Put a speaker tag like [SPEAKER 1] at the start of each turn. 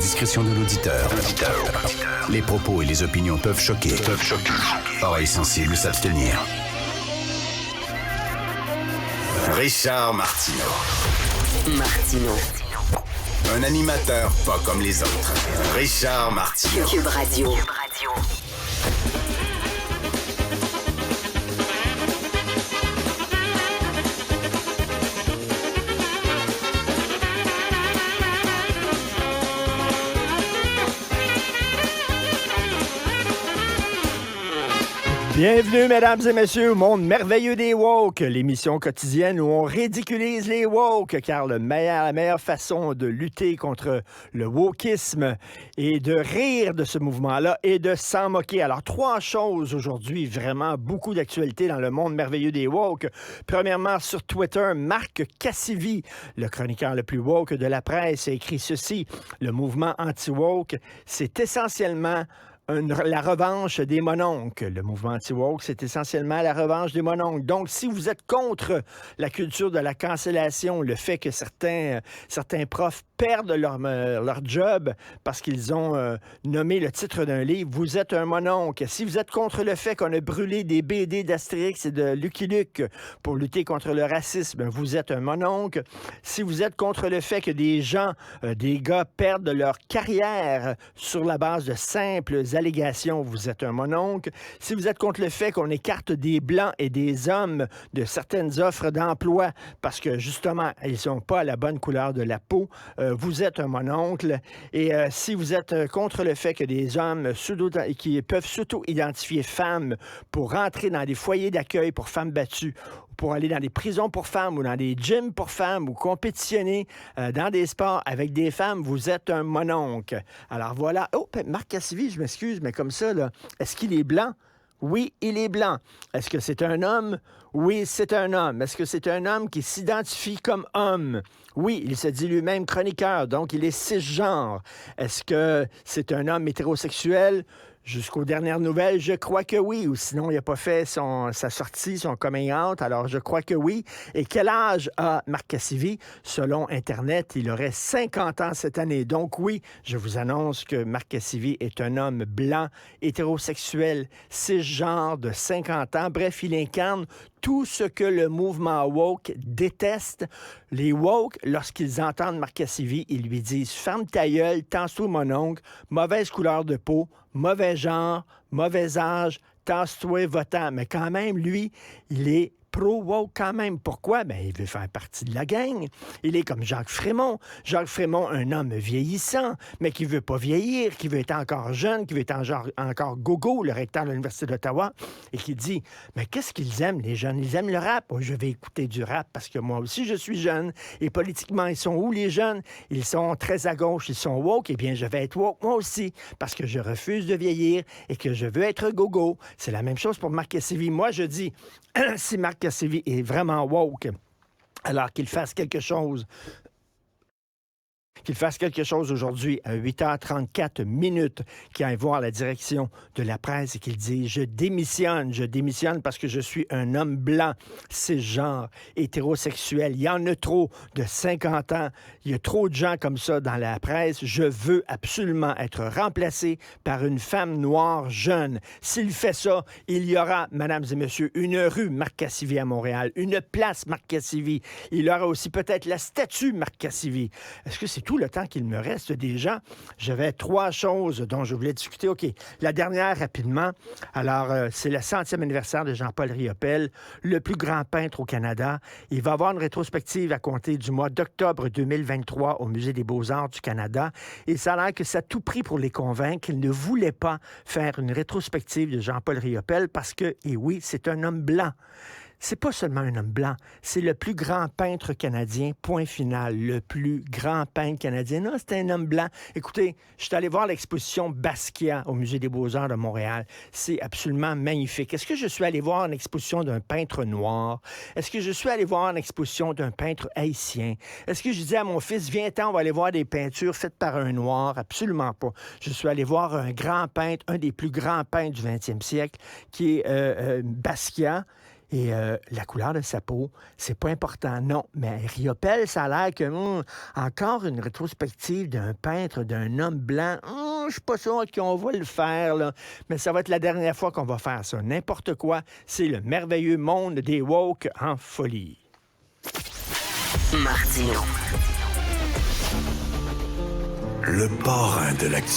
[SPEAKER 1] discrétion de l'auditeur. Les propos et les opinions peuvent choquer. Oreilles sensibles s'abstenir. Richard Martineau. Un animateur pas comme les autres. Richard Martineau.
[SPEAKER 2] Cube Radio.
[SPEAKER 3] Bienvenue, mesdames et messieurs, au monde merveilleux des woke, l'émission quotidienne où on ridiculise les woke, car la meilleure façon de lutter contre le wokisme est de rire de ce mouvement-là et de s'en moquer. Alors, 3 choses aujourd'hui, vraiment beaucoup d'actualité dans le monde merveilleux des woke. Premièrement, sur Twitter, Marc Cassivi, le chroniqueur le plus woke de la presse, a écrit ceci: le mouvement anti-woke, c'est essentiellement la revanche des mononcles. Le mouvement anti-woke, c'est essentiellement la revanche des mononcles. Donc, si vous êtes contre la culture de la cancellation, le fait que certains profs perdent leur job parce qu'ils ont nommé le titre d'un livre, vous êtes un mononcle. Si vous êtes contre le fait qu'on a brûlé des BD d'Astérix et de Lucky Luke pour lutter contre le racisme, vous êtes un mononcle. Si vous êtes contre le fait que des gens, des gars perdent leur carrière sur la base de simples allégations, vous êtes un mononcle. Si vous êtes contre le fait qu'on écarte des Blancs et des hommes de certaines offres d'emploi parce que, justement, ils ne sont pas à la bonne couleur de la peau, vous êtes un mononcle. Et si vous êtes contre le fait que des hommes qui peuvent s'auto-identifier femmes pour rentrer dans des foyers d'accueil pour femmes battues, pour aller dans des prisons pour femmes ou dans des gyms pour femmes ou compétitionner dans des sports avec des femmes, vous êtes un mononcle. Alors voilà. Oh, Marc Cassivi, je m'excuse, mais comme ça, là, est-ce qu'il est blanc? Oui, il est blanc. Est-ce que c'est un homme? Oui, c'est un homme. Est-ce que c'est un homme qui s'identifie comme homme? Oui, il se dit lui-même chroniqueur, donc il est cisgenre. Est-ce que c'est un homme hétérosexuel? Jusqu'aux dernières nouvelles, je crois que oui, ou sinon il n'a pas fait sa sortie, son coming out, alors je crois que oui. Et quel âge a Marc Cassivi? Selon Internet, il aurait 50 ans cette année. Donc oui, je vous annonce que Marc Cassivi est un homme blanc, hétérosexuel, cisgenre de 50 ans. Bref, il incarne tout ce que le mouvement woke déteste. Les woke, lorsqu'ils entendent Marc Cassivi, ils lui disent « Ferme ta gueule, tasse-toi mon oncle, mauvaise couleur de peau, mauvais genre, mauvais âge, tasse-toi votant. » Mais quand même, lui, il est pro-woke quand même. Pourquoi? Ben, il veut faire partie de la gang. Il est comme Jacques Frémont. Jacques Frémont, un homme vieillissant, mais qui veut pas vieillir, qui veut être encore jeune, qui veut être encore gogo, le recteur de l'Université d'Ottawa, et qui dit, mais qu'est-ce qu'ils aiment, les jeunes? Ils aiment le rap. Oh, je vais écouter du rap parce que moi aussi, je suis jeune. Et politiquement, ils sont où, les jeunes? Ils sont très à gauche, ils sont woke. Eh bien, je vais être woke, moi aussi, parce que je refuse de vieillir et que je veux être gogo. C'est la même chose pour Marc Cassivi. Moi, je dis, si Marc Cassivi est vraiment woke, alors qu'il fasse quelque chose. Qu'il fasse quelque chose aujourd'hui à 8h34 minutes, qu'il aille voir la direction de la presse et qu'il dise « Je démissionne parce que je suis un homme blanc, cisgenre, hétérosexuel. Il y en a trop de 50 ans. Il y a trop de gens comme ça dans la presse. Je veux absolument être remplacé par une femme noire jeune. S'il fait ça, il y aura, mesdames et messieurs, une rue Marc Cassivi à Montréal, une place Marc Cassivi. Il y aura aussi peut-être la statue Marc Cassivi. Est-ce que c'est tout le temps qu'il me reste déjà? J'avais 3 choses dont je voulais discuter. OK, la dernière rapidement. Alors, c'est le 100e anniversaire de Jean-Paul Riopelle, le plus grand peintre au Canada. Il va avoir une rétrospective à compter du mois d'octobre 2023 au Musée des Beaux-Arts du Canada. Et ça a l'air que ça a tout pris pour les convaincre qu'ils ne voulaient pas faire une rétrospective de Jean-Paul Riopelle parce que, et oui, c'est un homme blanc. C'est pas seulement un homme blanc, c'est le plus grand peintre canadien, point final, le plus grand peintre canadien. Non, c'est un homme blanc. Écoutez, je suis allé voir l'exposition Basquiat au Musée des Beaux-Arts de Montréal. C'est absolument magnifique. Est-ce que je suis allé voir une exposition d'un peintre noir? Est-ce que je suis allé voir une exposition d'un peintre haïtien? Est-ce que je disais à mon fils, viens-t'en, on va aller voir des peintures faites par un noir? Absolument pas. Je suis allé voir un grand peintre, un des plus grands peintres du 20e siècle, qui est Basquiat. Et la couleur de sa peau, c'est pas important, non. Mais Riopelle, ça a l'air que encore une rétrospective d'un peintre, d'un homme blanc. Je suis pas sûr qu'on va le faire, là. Mais ça va être la dernière fois qu'on va faire ça. N'importe quoi, c'est le merveilleux monde des woke en folie.
[SPEAKER 2] Martino.
[SPEAKER 1] Le parrain de l'actu.